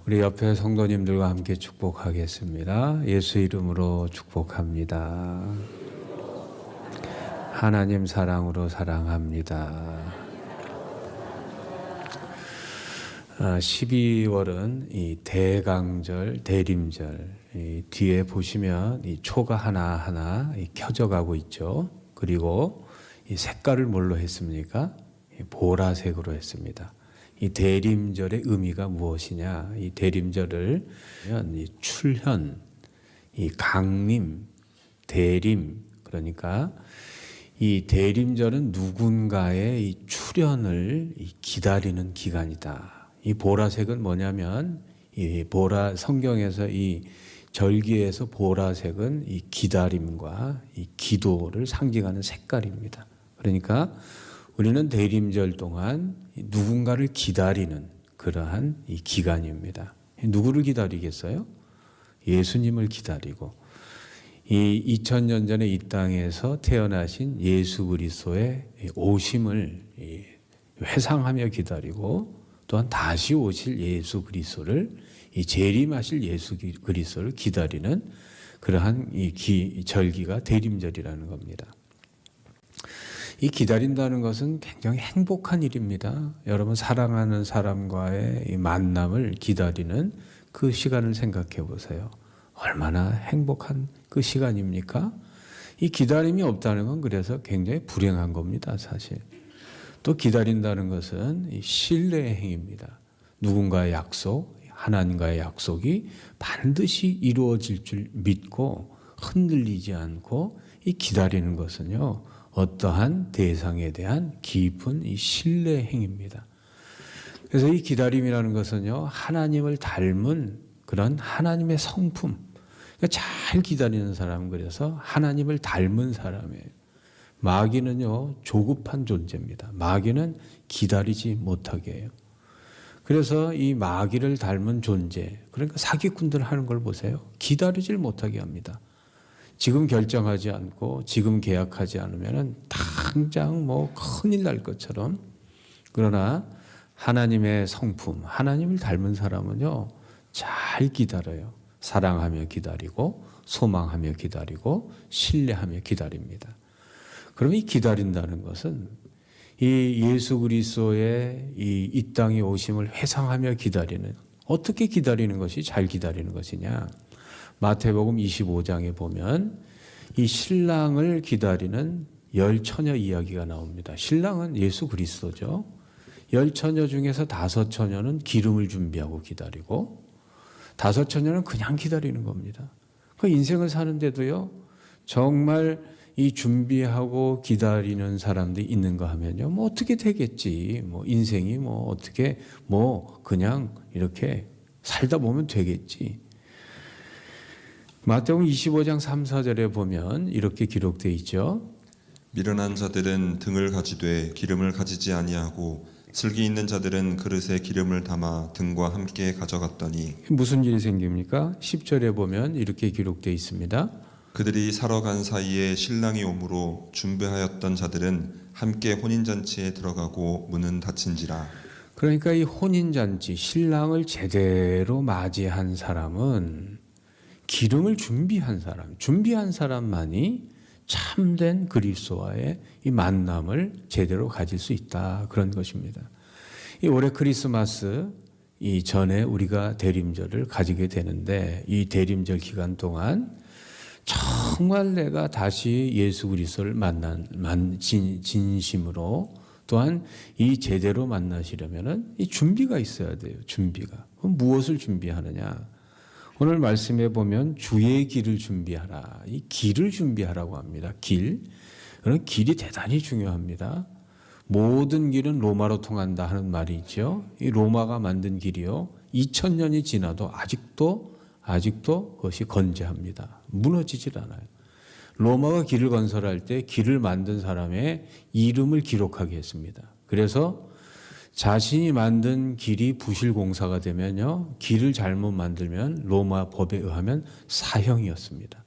우리 옆에 성도님들과 함께 축복하겠습니다. 예수 이름으로 축복합니다. 하나님 사랑으로 사랑합니다. 12월은 이 대강절, 대림절, 이 뒤에 보시면 이 초가 하나하나 켜져가고 있죠. 그리고 이 색깔을 뭘로 했습니까? 보라색으로 했습니다. 이 대림절의 의미가 무엇이냐? 이 대림절을 이 출현, 이 강림, 대림, 그러니까 이 대림절은 누군가의 이 출현을 기다리는 기간이다. 이 보라색은 뭐냐면 이 성경에서 이 절기에서 보라색은 이 기다림과 이 기도를 상징하는 색깔입니다. 그러니까 우리는 대림절 동안 누군가를 기다리는 그러한 이 기간입니다. 누구를 기다리겠어요? 예수님을 기다리고 이 2000년 전에 이 땅에서 태어나신 예수 그리스도의 오심을 회상하며 기다리고 또한 다시 오실 예수 그리스도를 재림하실 예수 그리스도를 기다리는 그러한 이 절기가 대림절이라는 겁니다. 이 기다린다는 것은 굉장히 행복한 일입니다. 여러분 사랑하는 사람과의 이 만남을 기다리는 그 시간을 생각해 보세요. 얼마나 행복한 그 시간입니까? 이 기다림이 없다는 건 그래서 굉장히 불행한 겁니다, 사실. 또 기다린다는 것은 신뢰의 행위입니다. 누군가의 약속, 하나님과의 약속이 반드시 이루어질 줄 믿고 흔들리지 않고 이 기다리는 것은요, 어떠한 대상에 대한 깊은 이 신뢰의 행위입니다. 그래서 이 기다림이라는 것은요, 하나님을 닮은 그런 하나님의 성품, 그러니까 잘 기다리는 사람은 그래서 하나님을 닮은 사람이에요. 마귀는요, 조급한 존재입니다. 마귀는 기다리지 못하게 해요. 그래서 이 마귀를 닮은 존재, 그러니까 사기꾼들 하는 걸 보세요. 기다리질 못하게 합니다. 지금 결정하지 않고 지금 계약하지 않으면 당장 뭐 큰일 날 것처럼. 그러나 하나님의 성품, 하나님을 닮은 사람은요, 잘 기다려요. 사랑하며 기다리고 소망하며 기다리고 신뢰하며 기다립니다. 그럼 이 기다린다는 것은 이 예수 그리스도의 이 땅에 오심을 회상하며 기다리는, 어떻게 기다리는 것이 잘 기다리는 것이냐? 마태복음 25장에 보면 이 신랑을 기다리는 열 처녀 이야기가 나옵니다. 신랑은 예수 그리스도죠. 열 처녀 중에서 다섯 처녀는 기름을 준비하고 기다리고 다섯 처녀는 그냥 기다리는 겁니다. 그 인생을 사는데도요, 정말 이 준비하고 기다리는 사람들이 있는가 하면요, 뭐 어떻게 되겠지, 뭐 인생이 뭐 어떻게 뭐 그냥 이렇게 살다 보면 되겠지. 마태복음 25장 3, 4절에 보면 이렇게 기록되어 있죠. 미련한 자들은 등을 가지되 기름을 가지지 아니하고 슬기 있는 자들은 그릇에 기름을 담아 등과 함께 가져갔더니 무슨 일이 생깁니까? 10절에 보면 이렇게 기록되어 있습니다. 그들이 사러 간 사이에 신랑이 오므로 준비하였던 자들은 함께 혼인잔치에 들어가고 문은 닫힌지라. 그러니까 이 혼인잔치, 신랑을 제대로 맞이한 사람은 기름을 준비한 사람만이 참된 그리스도와의 이 만남을 제대로 가질 수 있다, 그런 것입니다. 이 올해 크리스마스 전에 우리가 대림절을 가지게 되는데, 이 대림절 기간 동안 정말 내가 다시 예수 그리스도를 진심으로, 또한 이 제대로 만나시려면은 이 준비가 있어야 돼요. 준비가. 그럼 무엇을 준비하느냐? 오늘 말씀에 보면 주의 길을 준비하라. 이 길을 준비하라고 합니다. 길. 그런 길이 대단히 중요합니다. 모든 길은 로마로 통한다 하는 말이 있죠. 이 로마가 만든 길이요, 2000년이 지나도 아직도 그것이 건재합니다. 무너지질 않아요. 로마가 길을 건설할 때 길을 만든 사람의 이름을 기록하게 했습니다. 그래서 자신이 만든 길이 부실공사가 되면요, 길을 잘못 만들면 로마 법에 의하면 사형이었습니다.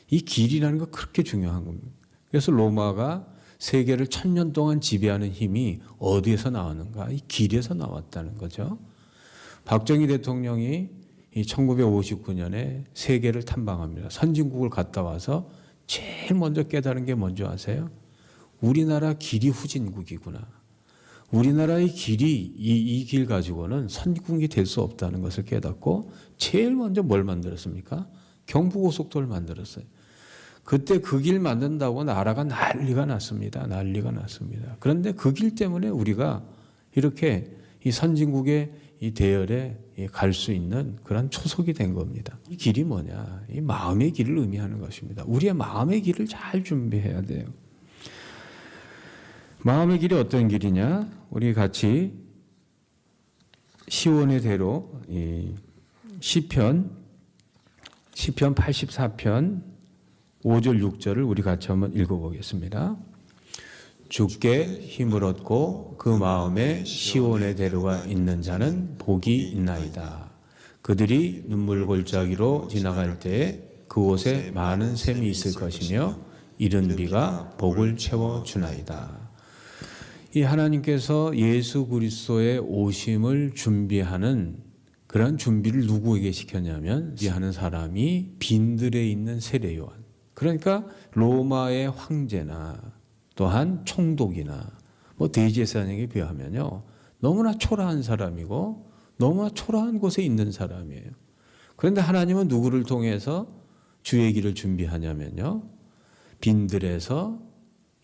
이 길이라는 거 그렇게 중요한 겁니다. 그래서 로마가 세계를 1000년 동안 지배하는 힘이 어디에서 나왔는가? 이 길에서 나왔다는 거죠. 박정희 대통령이 이 1959년에 세계를 탐방합니다. 선진국을 갔다 와서 제일 먼저 깨달은 게 뭔지 아세요? 우리나라 길이 후진국이구나. 우리나라의 길이 이 길 가지고는 선진국이 될 수 없다는 것을 깨닫고 제일 먼저 뭘 만들었습니까? 경부고속도로를 만들었어요. 그때 그 길 만든다고 나라가 난리가 났습니다. 난리가 났습니다. 그런데 그 길 때문에 우리가 이렇게 이 선진국의 이 대열에 갈 수 있는 그런 초석이 된 겁니다. 이 길이 뭐냐? 이 마음의 길을 의미하는 것입니다. 우리의 마음의 길을 잘 준비해야 돼요. 마음의 길이 어떤 길이냐? 우리 같이 시온의 대로 이 시편 84편 5절 6절을 우리 같이 한번 읽어보겠습니다. 주께 힘을 얻고 그 마음에 시온의 대로가 있는 자는 복이 있나이다. 그들이 눈물 골짜기로 지나갈 때에 그곳에 많은 샘이 있을 것이며 이른 비가 복을 채워주나이다. 이 하나님께서 예수 그리스도의 오심을 준비하는 그런 준비를 누구에게 시켰냐면 하는 사람이 빈들에 있는 세례 요한. 그러니까 로마의 황제나 또한 총독이나 뭐 대제사장에 비하면요 너무나 초라한 사람이고 너무나 초라한 곳에 있는 사람이에요. 그런데 하나님은 누구를 통해서 주의 길을 준비하냐면요 빈들에서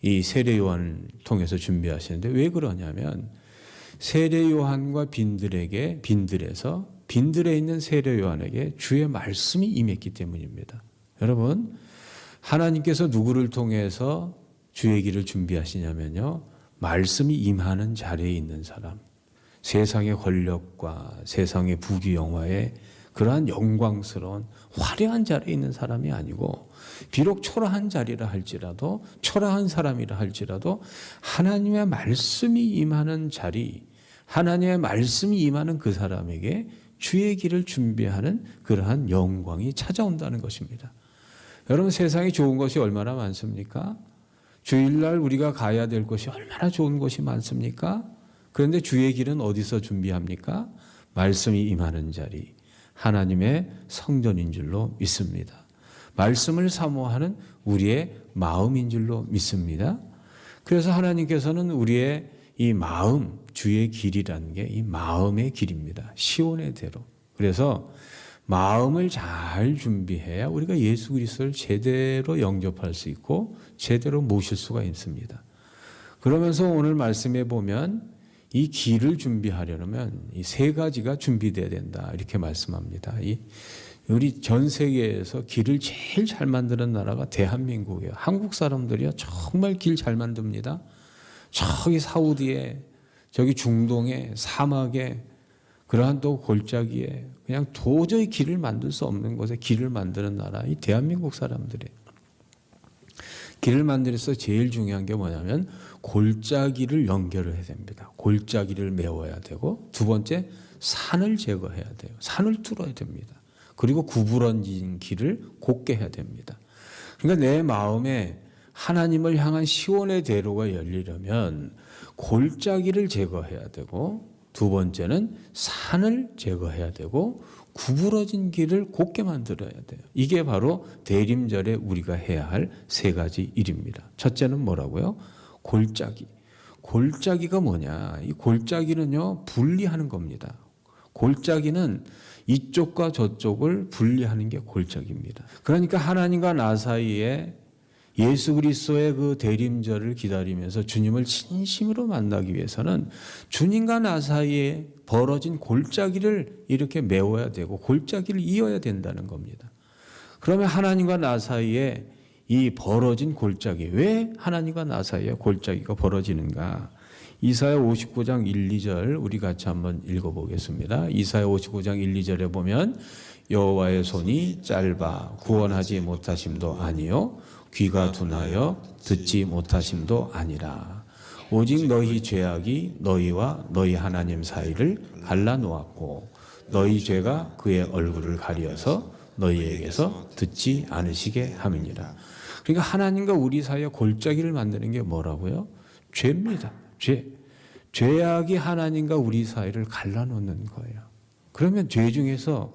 이 세례 요한을 통해서 준비하시는데 왜 그러냐면 세례 요한과 빈들에서 빈들에 있는 세례 요한에게 주의 말씀이 임했기 때문입니다. 여러분 하나님께서 누구를 통해서 주의 길을 준비하시냐면요 말씀이 임하는 자리에 있는 사람, 세상의 권력과 세상의 부귀영화에 그러한 영광스러운 화려한 자리에 있는 사람이 아니고 비록 초라한 자리라 할지라도 초라한 사람이라 할지라도 하나님의 말씀이 임하는 자리, 하나님의 말씀이 임하는 그 사람에게 주의 길을 준비하는 그러한 영광이 찾아온다는 것입니다. 여러분 세상에 좋은 것이 얼마나 많습니까? 주일날 우리가 가야 될 것이 얼마나 좋은 것이 많습니까? 그런데 주의 길은 어디서 준비합니까? 말씀이 임하는 자리, 하나님의 성전인 줄로 믿습니다. 말씀을 사모하는 우리의 마음인 줄로 믿습니다. 그래서 하나님께서는 우리의 이 마음, 주의 길이라는 게 이 마음의 길입니다. 시온의 대로. 그래서 마음을 잘 준비해야 우리가 예수 그리스도를 제대로 영접할 수 있고 제대로 모실 수가 있습니다. 그러면서 오늘 말씀해 보면 이 길을 준비하려면 이 세 가지가 준비돼야 된다 이렇게 말씀합니다. 우리 전 세계에서 길을 제일 잘 만드는 나라가 대한민국이에요. 한국 사람들이요 정말 길 잘 만듭니다. 저기 사우디에 저기 중동에 사막에 그러한 또 골짜기에 그냥 도저히 길을 만들 수 없는 곳에 길을 만드는 나라 이 대한민국 사람들이에요. 길을 만들어서 제일 중요한 게 뭐냐면 골짜기를 연결을 해야 됩니다. 골짜기를 메워야 되고 두 번째 산을 제거해야 돼요. 산을 뚫어야 됩니다. 그리고 구부러진 길을 곧게 해야 됩니다. 그러니까 내 마음에 하나님을 향한 시온의 대로가 열리려면 골짜기를 제거해야 되고 두 번째는 산을 제거해야 되고 구부러진 길을 곧게 만들어야 돼요. 이게 바로 대림절에 우리가 해야 할 세 가지 일입니다. 첫째는 뭐라고요? 골짜기. 골짜기가 뭐냐? 이 골짜기는요 분리하는 겁니다. 골짜기는 이쪽과 저쪽을 분리하는 게 골짜기입니다. 그러니까 하나님과 나 사이에 예수 그리스도의 그 대림절을 기다리면서 주님을 진심으로 만나기 위해서는 주님과 나 사이에 벌어진 골짜기를 이렇게 메워야 되고 골짜기를 이어야 된다는 겁니다. 그러면 하나님과 나 사이에 이 벌어진 골짜기, 왜 하나님과 나 사이에 골짜기가 벌어지는가? 이사야 59장 1, 2절 우리 같이 한번 읽어보겠습니다. 이사야 59장 1, 2절에 보면 여호와의 손이 짧아 구원하지 못하심도 아니요 귀가 둔하여 듣지 못하심도 아니라 오직 너희 죄악이 너희와 너희 하나님 사이를 갈라놓았고 너희 죄가 그의 얼굴을 가려서 너희에게서 듣지 않으시게 함이니라. 그러니까 하나님과 우리 사이에 골짜기를 만드는 게 뭐라고요? 죄입니다. 죄. 죄악이 하나님과 우리 사이를 갈라놓는 거예요. 그러면 죄 중에서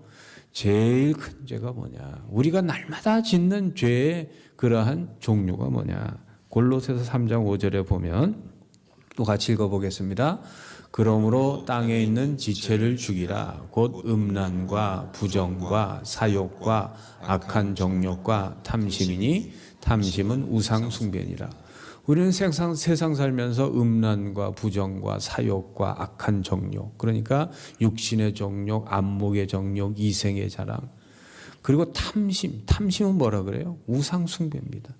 제일 큰 죄가 뭐냐? 우리가 날마다 짓는 죄의 그러한 종류가 뭐냐? 골로새서 3장 5절에 보면 또 같이 읽어보겠습니다. 그러므로 땅에 있는 지체를 죽이라. 곧 음란과 부정과 사욕과 악한 정욕과 탐심이니 탐심은 우상 숭배니라. 우리는 세상 살면서 음란과 부정과 사욕과 악한 정욕, 그러니까 육신의 정욕, 안목의 정욕, 이생의 자랑, 그리고 탐심은 뭐라 그래요? 우상 숭배입니다.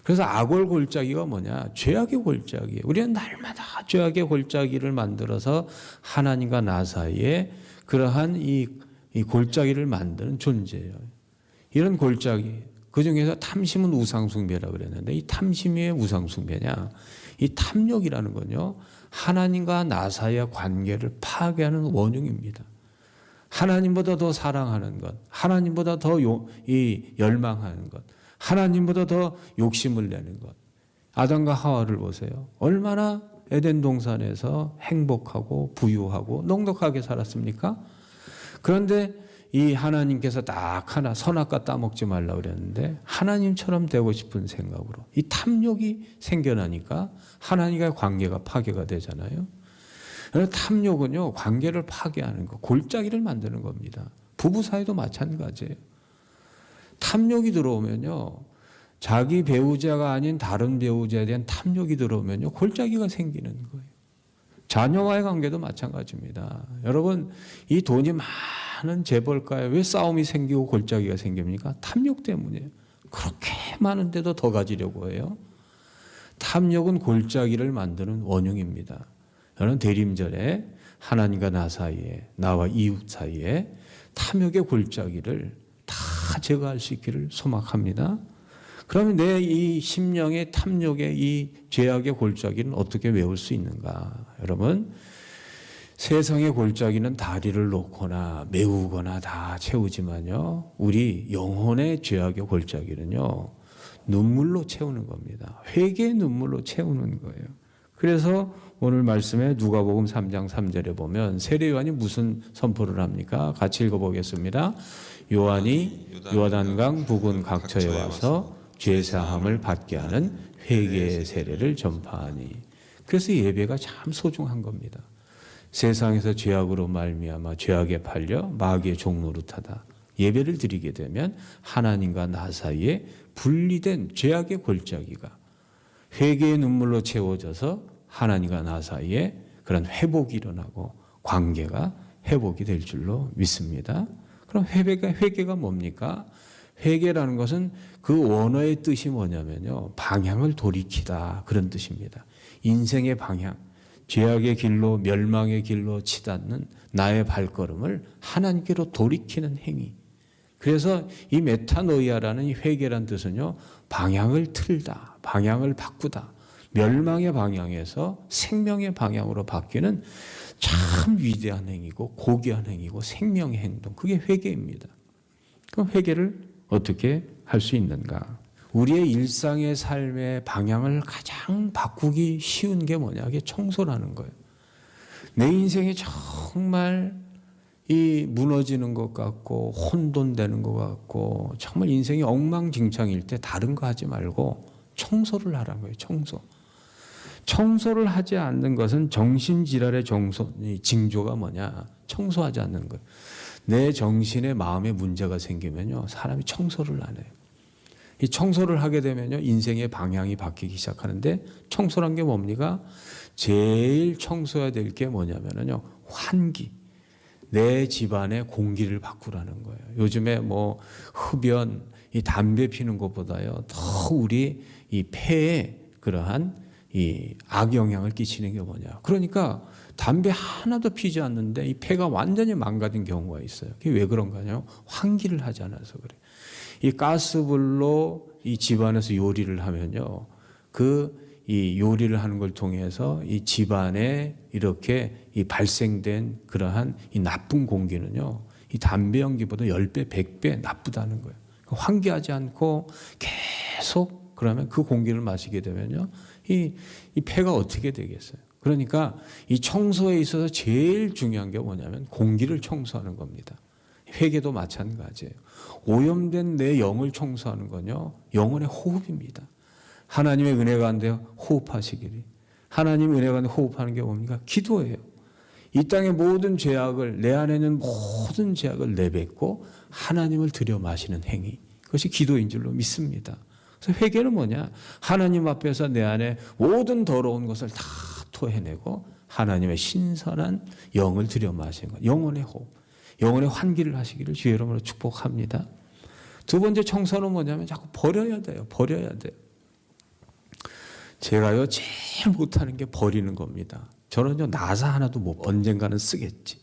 그래서 악월 골짜기가 뭐냐? 죄악의 골짜기예요. 우리는 날마다 죄악의 골짜기를 만들어서 하나님과 나 사이에 그러한 이 골짜기를 만드는 존재예요. 이런 골짜기, 그 중에서 탐심은 우상숭배라고 그랬는데, 이 탐심이 왜 우상숭배냐? 이 탐욕이라는 건요, 하나님과 나 사이의 관계를 파괴하는 원흉입니다. 하나님보다 더 사랑하는 것, 하나님보다 더 열망하는 것, 하나님보다 더 욕심을 내는 것. 아담과 하와를 보세요. 얼마나 에덴 동산에서 행복하고 부유하고 넉넉하게 살았습니까? 그런데 이 하나님께서 딱 하나 선악과 따먹지 말라고 그랬는데 하나님처럼 되고 싶은 생각으로 이 탐욕이 생겨나니까 하나님과의 관계가 파괴가 되잖아요. 탐욕은요, 관계를 파괴하는 거, 골짜기를 만드는 겁니다. 부부 사이도 마찬가지예요. 탐욕이 들어오면요, 자기 배우자가 아닌 다른 배우자에 대한 탐욕이 들어오면요, 골짜기가 생기는 거예요. 자녀와의 관계도 마찬가지입니다. 여러분, 이 돈이 많은 재벌가에 왜 싸움이 생기고 골짜기가 생깁니까? 탐욕 때문이에요. 그렇게 많은데도 더 가지려고 해요. 탐욕은 골짜기를 만드는 원흉입니다. 저는 대림절에 하나님과 나 사이에, 나와 이웃 사이에 탐욕의 골짜기를 다 제거할 수 있기를 소망합니다. 그러면 내 이 심령의 탐욕의 이 죄악의 골짜기는 어떻게 메울 수 있는가? 여러분, 세상의 골짜기는 다리를 놓거나 메우거나 다 채우지만요, 우리 영혼의 죄악의 골짜기는요, 눈물로 채우는 겁니다. 회개의 눈물로 채우는 거예요. 그래서 오늘 말씀에 누가복음 3장 3절에 보면 세례 요한이 무슨 선포를 합니까? 같이 읽어보겠습니다. 요한이 요단강 부근 각처에 와서 죄사함을 받게 하는 회개의 세례를 전파하니. 그래서 예배가 참 소중한 겁니다. 세상에서 죄악으로 말미암아 죄악에 팔려 마귀의 종노릇하다 예배를 드리게 되면 하나님과 나 사이에 분리된 죄악의 골짜기가 회개의 눈물로 채워져서 하나님과 나 사이에 그런 회복이 일어나고 관계가 회복이 될 줄로 믿습니다. 그럼 회개가 뭡니까? 회개라는 것은 그 원어의 뜻이 뭐냐면요, 방향을 돌이키다, 그런 뜻입니다. 인생의 방향, 죄악의 길로 멸망의 길로 치닫는 나의 발걸음을 하나님께로 돌이키는 행위. 그래서 이 메타노이아라는 이 회개란 뜻은요, 방향을 틀다, 방향을 바꾸다, 멸망의 방향에서 생명의 방향으로 바뀌는 참 위대한 행위고 고귀한 행위고 생명의 행동, 그게 회개입니다. 그럼 회개를 어떻게 할 수 있는가? 우리의 일상의 삶의 방향을 가장 바꾸기 쉬운 게 뭐냐? 그게 청소라는 거예요. 내 인생이 정말 이 무너지는 것 같고 혼돈되는 것 같고 정말 인생이 엉망진창일 때 다른 거 하지 말고 청소를 하라는 거예요. 청소를 하지 않는 것은 정신질환의 징조가 뭐냐? 청소하지 않는 거예요. 내 정신에 마음에 문제가 생기면요, 사람이 청소를 안 해요. 이 청소를 하게 되면요, 인생의 방향이 바뀌기 시작하는데, 청소란 게 뭡니까? 제일 청소해야 될 게 뭐냐면요, 환기. 내 집안의 공기를 바꾸라는 거예요. 요즘에 뭐 흡연, 이 담배 피는 것보다요, 더 우리 이 폐에 그러한 이 악영향을 끼치는 게 뭐냐? 그러니까 담배 하나도 피지 않는데 이 폐가 완전히 망가진 경우가 있어요. 그게 왜 그런가요? 환기를 하지 않아서 그래요. 이 가스불로 이 집안에서 요리를 하면요, 이 요리를 하는 걸 통해서 이 집안에 이렇게 이 발생된 그러한 이 나쁜 공기는요, 이 담배 연기보다 10배, 100배 나쁘다는 거예요. 환기하지 않고 계속 그러면 그 공기를 마시게 되면요, 이 폐가 어떻게 되겠어요? 그러니까 이 청소에 있어서 제일 중요한 게 뭐냐면 공기를 청소하는 겁니다. 회개도 마찬가지예요. 오염된 내 영을 청소하는 건요, 영혼의 호흡입니다. 하나님의 은혜가 가운데 호흡하시기를. 하나님 은혜가 가운데 호흡하는 게 뭡니까? 기도예요. 이 땅의 모든 죄악을, 내 안에 있는 모든 죄악을 내뱉고 하나님을 들여 마시는 행위, 그것이 기도인 줄로 믿습니다. 그래서 회개는 뭐냐? 하나님 앞에서 내 안에 모든 더러운 것을 다 토해내고 하나님의 신선한 영을 들여 마시는 것, 영혼의 호흡, 영혼의 환기를 하시기를 주의 이름으로 축복합니다. 두 번째 청소는 뭐냐면 자꾸 버려야 돼요. 버려야 돼요. 제가요 제일 못하는 게 버리는 겁니다. 저는요 나사 하나도 못, 언젠가는 쓰겠지.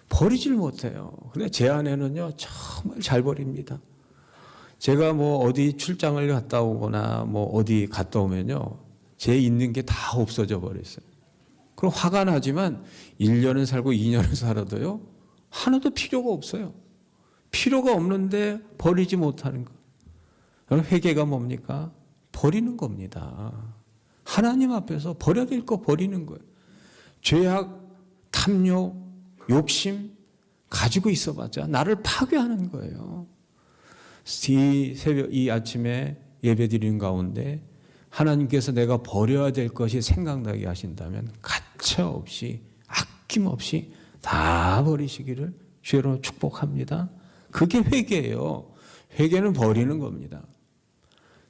버리질 못해요. 근데 제 아내는요 정말 잘 버립니다. 제가 뭐 어디 출장을 갔다 오거나 뭐 어디 갔다 오면요 제 있는 게 다 없어져 버렸어요. 그럼 화가 나지만 1년을 살고 2년을 살아도요 하나도 필요가 없어요. 필요가 없는데 버리지 못하는 거. 회개가 뭡니까? 버리는 겁니다. 하나님 앞에서 버려야 될 거 버리는 거예요. 죄악, 탐욕, 욕심 가지고 있어봤자 나를 파괴하는 거예요. 이 아침에 예배드리는 가운데 하나님께서 내가 버려야 될 것이 생각나게 하신다면 가차없이 아낌없이 다 버리시기를 주로 축복합니다. 그게 회개예요. 회개는 버리는 겁니다.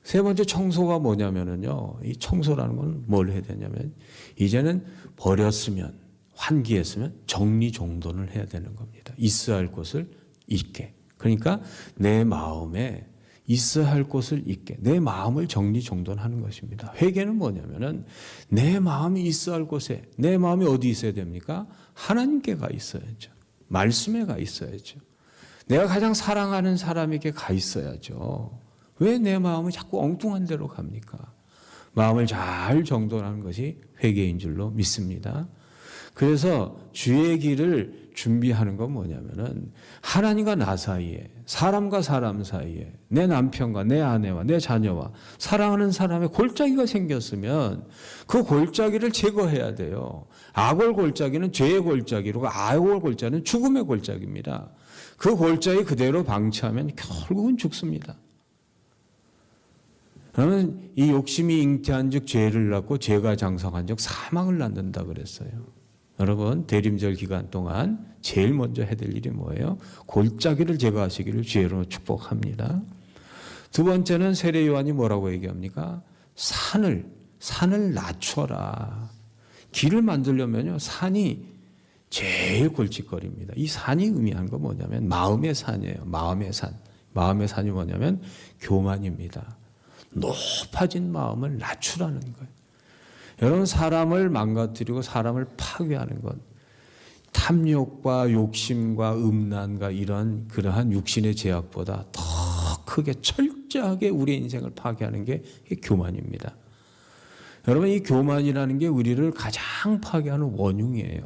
세 번째 청소가 뭐냐면요. 이 청소라는 건 뭘 해야 되냐면 이제는 버렸으면 환기했으면 정리정돈을 해야 되는 겁니다. 있어야 할 곳을 있게. 그러니까 내 마음에 있어야 할 곳을 있게. 내 마음을 정리정돈하는 것입니다. 회개는 뭐냐면은 내 마음이 있어야 할 곳에, 내 마음이 어디 있어야 됩니까? 하나님께 가 있어야죠. 말씀에 가 있어야죠. 내가 가장 사랑하는 사람에게 가 있어야죠. 왜 내 마음이 자꾸 엉뚱한 데로 갑니까? 마음을 잘 정돈하는 것이 회개인 줄로 믿습니다. 그래서 주의 길을 준비하는 건 뭐냐면은 하나님과 나 사이에, 사람과 사람 사이에, 내 남편과 내 아내와 내 자녀와 사랑하는 사람의 골짜기가 생겼으면 그 골짜기를 제거해야 돼요. 악월 골짜기는 죄의 골짜기로, 악월 골짜기는 죽음의 골짜기입니다. 그 골짜기 그대로 방치하면 결국은 죽습니다. 그러면 이 욕심이 잉태한 즉 죄를 낳고 죄가 장성한 즉 사망을 낳는다 그랬어요. 여러분 대림절 기간 동안 제일 먼저 해야 될 일이 뭐예요? 골짜기를 제거하시기를 주의로 축복합니다. 두 번째는 세례 요한이 뭐라고 얘기합니까? 산을 낮춰라. 길을 만들려면요 산이 제일 골칫거리입니다. 이 산이 의미하는 건 뭐냐면 마음의 산이에요. 마음의 산. 마음의 산이 뭐냐면 교만입니다. 높아진 마음을 낮추라는 거예요. 여러분 사람을 망가뜨리고 사람을 파괴하는 것, 탐욕과 욕심과 음란과 이런 그러한 육신의 제약보다 더 크게 철저하게 우리의 인생을 파괴하는 게 교만입니다. 여러분 이 교만이라는 게 우리를 가장 파괴하는 원흉이에요.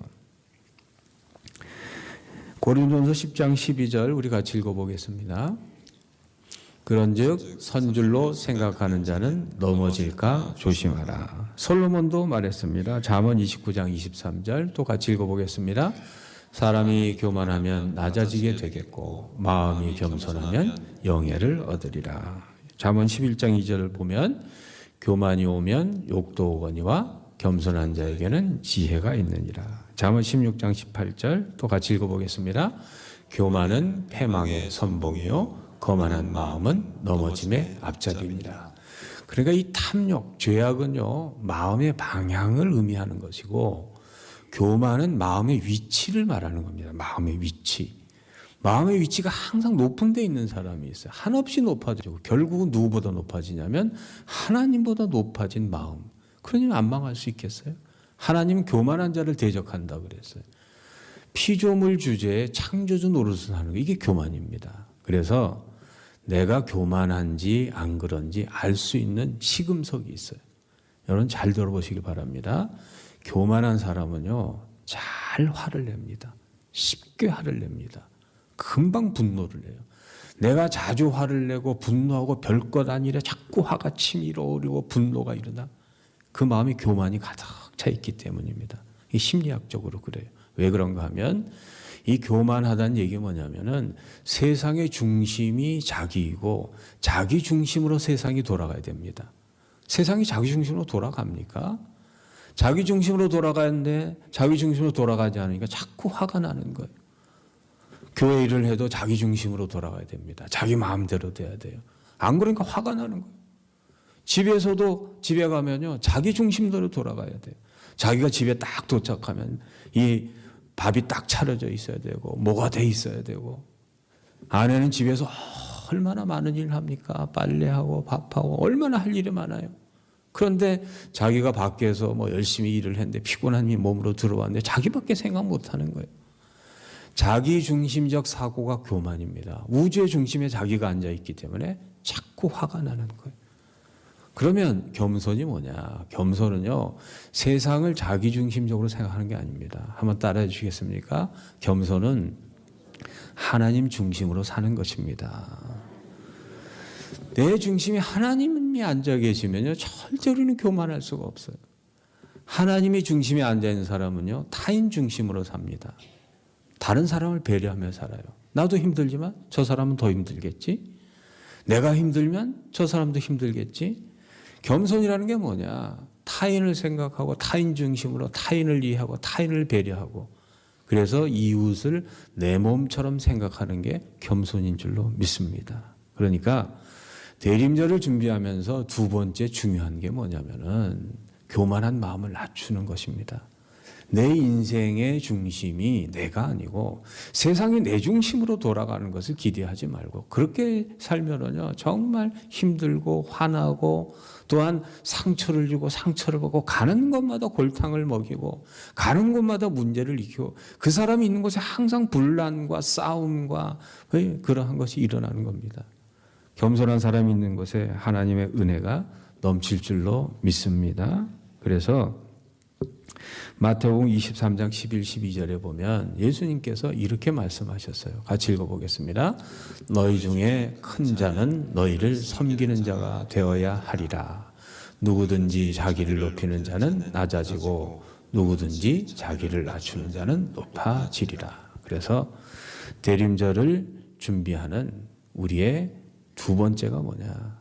고린도전서 10장 12절 우리 같이 읽어보겠습니다. 그런즉 선줄로 생각하는 자는 넘어질까 조심하라. 솔로몬도 말했습니다. 잠언 29장 23절 또 같이 읽어보겠습니다. 사람이 교만하면 낮아지게 되겠고 마음이 겸손하면 영예를 얻으리라. 잠언 11장 2절을 보면 교만이 오면 욕도 오거니와 겸손한 자에게는 지혜가 있느니라. 잠언 16장 18절 또 같이 읽어보겠습니다. 교만은 패망의 선봉이요 거만한 마음은 넘어짐의 앞잡이니라. 그러니까 이 탐욕, 죄악은요 마음의 방향을 의미하는 것이고 교만은 마음의 위치를 말하는 겁니다. 마음의 위치. 마음의 위치가 항상 높은 데 있는 사람이 있어요. 한없이 높아지고 결국은 누구보다 높아지냐면 하나님보다 높아진 마음. 그러니 안 망할 수 있겠어요? 하나님은 교만한 자를 대적한다 그랬어요. 피조물 주제에 창조주 노릇을 하는 거 이게 교만입니다. 그래서 내가 교만한지 안 그런지 알 수 있는 시금석이 있어요. 여러분 잘 들어보시기 바랍니다. 교만한 사람은요 잘 화를 냅니다. 쉽게 화를 냅니다. 금방 분노를 내요. 내가 자주 화를 내고 분노하고 별것 아니라 자꾸 화가 치밀어 오르고 분노가 일어나 그 마음이 교만이 가득 차 있기 때문입니다. 이 심리학적으로 그래요. 왜 그런가 하면 이 교만하다는 얘기가 뭐냐면은 세상의 중심이 자기이고 자기 중심으로 세상이 돌아가야 됩니다. 세상이 자기 중심으로 돌아갑니까? 자기 중심으로 돌아가는데 자기 중심으로 돌아가지 않으니까 자꾸 화가 나는 거예요. 교회 일을 해도 자기 중심으로 돌아가야 됩니다. 자기 마음대로 돼야 돼요. 안 그러니까 화가 나는 거예요. 집에서도 집에 가면요 자기 중심대로 돌아가야 돼요. 자기가 집에 딱 도착하면 이 밥이 딱 차려져 있어야 되고 뭐가 돼 있어야 되고 아내는 집에서 얼마나 많은 일을 합니까? 빨래하고 밥하고 얼마나 할 일이 많아요. 그런데 자기가 밖에서 뭐 열심히 일을 했는데 피곤한 몸으로 들어왔는데 자기밖에 생각 못하는 거예요. 자기 중심적 사고가 교만입니다. 우주의 중심에 자기가 앉아있기 때문에 자꾸 화가 나는 거예요. 그러면 겸손이 뭐냐? 겸손은요, 세상을 자기 중심적으로 생각하는 게 아닙니다. 한번 따라해 주시겠습니까? 겸손은 하나님 중심으로 사는 것입니다. 내 중심에 하나님이 앉아 계시면요, 절대로 우리는 교만할 수가 없어요. 하나님이 중심에 앉아 있는 사람은요, 타인 중심으로 삽니다. 다른 사람을 배려하며 살아요. 나도 힘들지만 저 사람은 더 힘들겠지. 내가 힘들면 저 사람도 힘들겠지. 겸손이라는 게 뭐냐? 타인을 생각하고 타인 중심으로 타인을 이해하고 타인을 배려하고 그래서 이웃을 내 몸처럼 생각하는 게 겸손인 줄로 믿습니다. 그러니까 대림절을 준비하면서 두 번째 중요한 게 뭐냐면은 교만한 마음을 낮추는 것입니다. 내 인생의 중심이 내가 아니고 세상이 내 중심으로 돌아가는 것을 기대하지 말고 그렇게 살면은요 정말 힘들고 화나고 또한 상처를 주고 상처를 받고 가는 곳마다 골탕을 먹이고 가는 곳마다 문제를 일으키고 그 사람이 있는 곳에 항상 분란과 싸움과 그러한 것이 일어나는 겁니다. 겸손한 사람이 있는 곳에 하나님의 은혜가 넘칠 줄로 믿습니다. 그래서 마태복음 23장 11, 12절에 보면 예수님께서 이렇게 말씀하셨어요. 같이 읽어보겠습니다. 너희 중에 큰 자는 너희를 섬기는 자가 되어야 하리라. 누구든지 자기를 높이는 자는 낮아지고 누구든지 자기를 낮추는 자는 높아지리라. 그래서 대림절을 준비하는 우리의 두 번째가 뭐냐?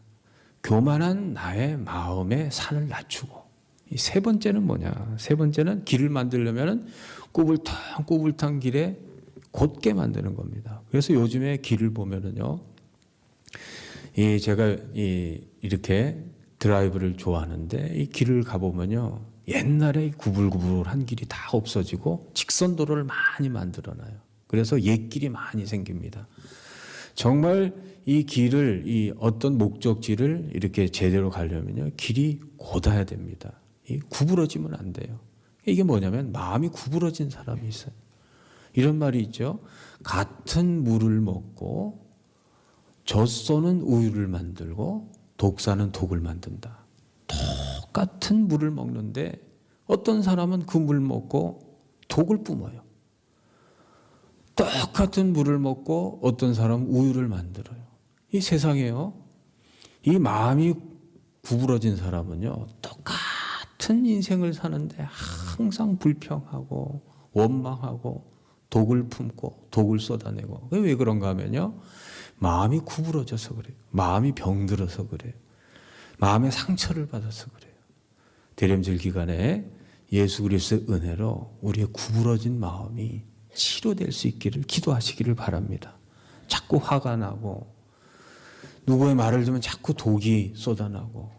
교만한 나의 마음의 산을 낮추고 이 세 번째는 뭐냐? 세 번째는 길을 만들려면 꾸불탕 길에 곧게 만드는 겁니다. 그래서 요즘에 길을 보면은요, 제가 이렇게 드라이브를 좋아하는데 이 길을 가보면요, 옛날에 구불구불한 길이 다 없어지고 직선도로를 많이 만들어놔요. 그래서 옛길이 많이 생깁니다. 정말 이 길을 이 어떤 목적지를 이렇게 제대로 가려면요, 길이 곧아야 됩니다. 구부러지면 안 돼요. 이게 뭐냐면 마음이 구부러진 사람이 있어요. 이런 말이 있죠. 같은 물을 먹고 젖소는 우유를 만들고 독사는 독을 만든다. 똑같은 물을 먹는데 어떤 사람은 그 물 먹고 독을 뿜어요. 똑같은 물을 먹고 어떤 사람은 우유를 만들어요. 이 세상에요. 이 마음이 구부러진 사람은요. 똑같은 인생을 사는데 항상 불평하고 원망하고 독을 품고 독을 쏟아내고. 왜 그런가 하면요. 마음이 구부러져서 그래요. 마음이 병들어서 그래요. 마음의 상처를 받아서 그래요. 대림절 기간에 예수 그리스도의 은혜로 우리의 구부러진 마음이 치료될 수 있기를 기도하시기를 바랍니다. 자꾸 화가 나고 누구의 말을 들으면 자꾸 독이 쏟아나고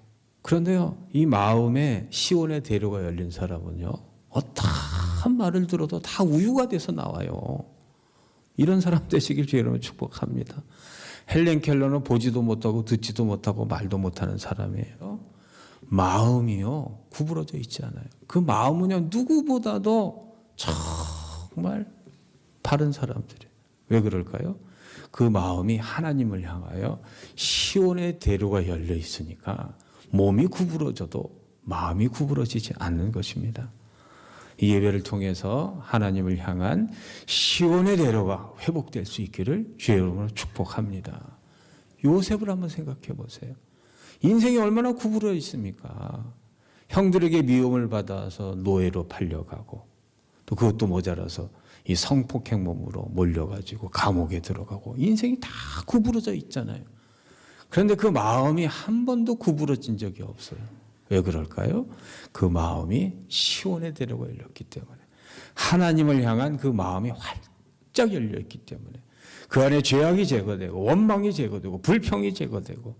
그런데요. 이 마음에 시온의 대로가 열린 사람은요. 어떠한 말을 들어도 다 우유가 돼서 나와요. 이런 사람 되시길 주의 이름으로 축복합니다. 헬렌 켈러는 보지도 못하고 듣지도 못하고 말도 못하는 사람이에요. 마음이요. 구부러져 있지 않아요. 그 마음은요. 누구보다도 정말 바른 사람들이에요. 왜 그럴까요? 그 마음이 하나님을 향하여 시온의 대로가 열려 있으니까 몸이 구부러져도 마음이 구부러지지 않는 것입니다. 이 예배를 통해서 하나님을 향한 시온의 대로가 회복될 수 있기를 주의 이름으로 축복합니다. 요셉을 한번 생각해 보세요. 인생이 얼마나 구부러 있습니까? 형들에게 미움을 받아서 노예로 팔려가고 또 그것도 모자라서 이 성폭행 몸으로 몰려가지고 감옥에 들어가고 인생이 다 구부러져 있잖아요. 그런데 그 마음이 한 번도 구부러진 적이 없어요. 왜 그럴까요? 그 마음이 시온의 대로가 열렸기 때문에, 하나님을 향한 그 마음이 활짝 열려있기 때문에 그 안에 죄악이 제거되고 원망이 제거되고 불평이 제거되고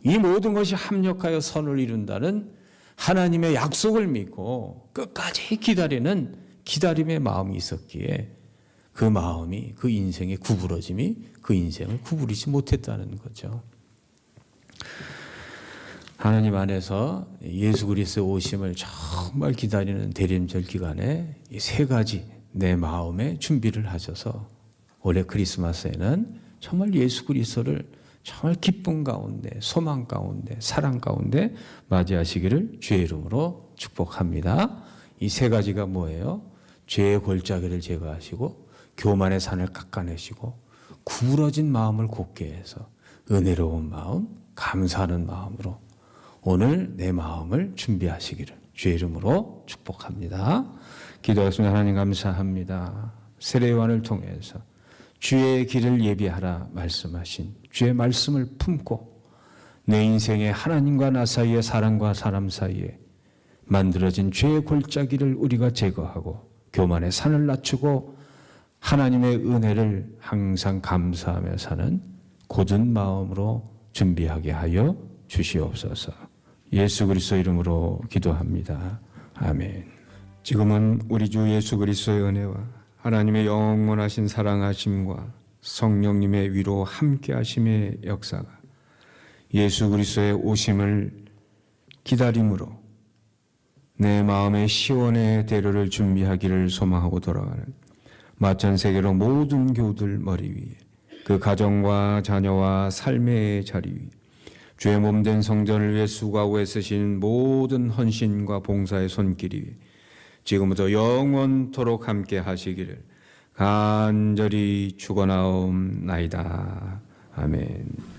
이 모든 것이 합력하여 선을 이룬다는 하나님의 약속을 믿고 끝까지 기다리는 기다림의 마음이 있었기에 그 마음이, 그 인생의 구부러짐이 그 인생을 구부리지 못했다는 거죠. 하나님 안에서 예수 그리스도의 오심을 정말 기다리는 대림절 기간에 이 세 가지 내 마음에 준비를 하셔서 올해 크리스마스에는 정말 예수 그리스도를 정말 기쁨 가운데, 소망 가운데, 사랑 가운데 맞이하시기를 주의 이름으로 축복합니다. 이 세 가지가 뭐예요? 죄의 골짜기를 제거하시고 교만의 산을 깎아내시고 구부러진 마음을 굳게 해서 은혜로운 마음, 감사하는 마음으로 오늘 내 마음을 준비하시기를 주의 이름으로 축복합니다. 기도하겠습니다. 하나님 감사합니다. 세례요한을 통해서 주의 길을 예비하라 말씀하신 주의 말씀을 품고 내 인생의 하나님과 나 사이의 사람과 사람 사이에 만들어진 죄의 골짜기를 우리가 제거하고 교만의 산을 낮추고 하나님의 은혜를 항상 감사하며 사는 굳은 마음으로 준비하게 하여 주시옵소서. 예수 그리스도 이름으로 기도합니다. 아멘. 지금은 우리 주 예수 그리스도의 은혜와 하나님의 영원하신 사랑하심과 성령님의 위로 함께하심의 역사가 예수 그리스도의 오심을 기다림으로 내 마음의 시온의 대로를 준비하기를 소망하고 돌아가는 마천세계로 모든 교우들 머리 위에 그 가정과 자녀와 삶의 자리 위에 주의 몸된 성전을 위해 수고하고 애쓰신 모든 헌신과 봉사의 손길이 위에 지금부터 영원토록 함께 하시기를 간절히 축원하옵나이다. 아멘.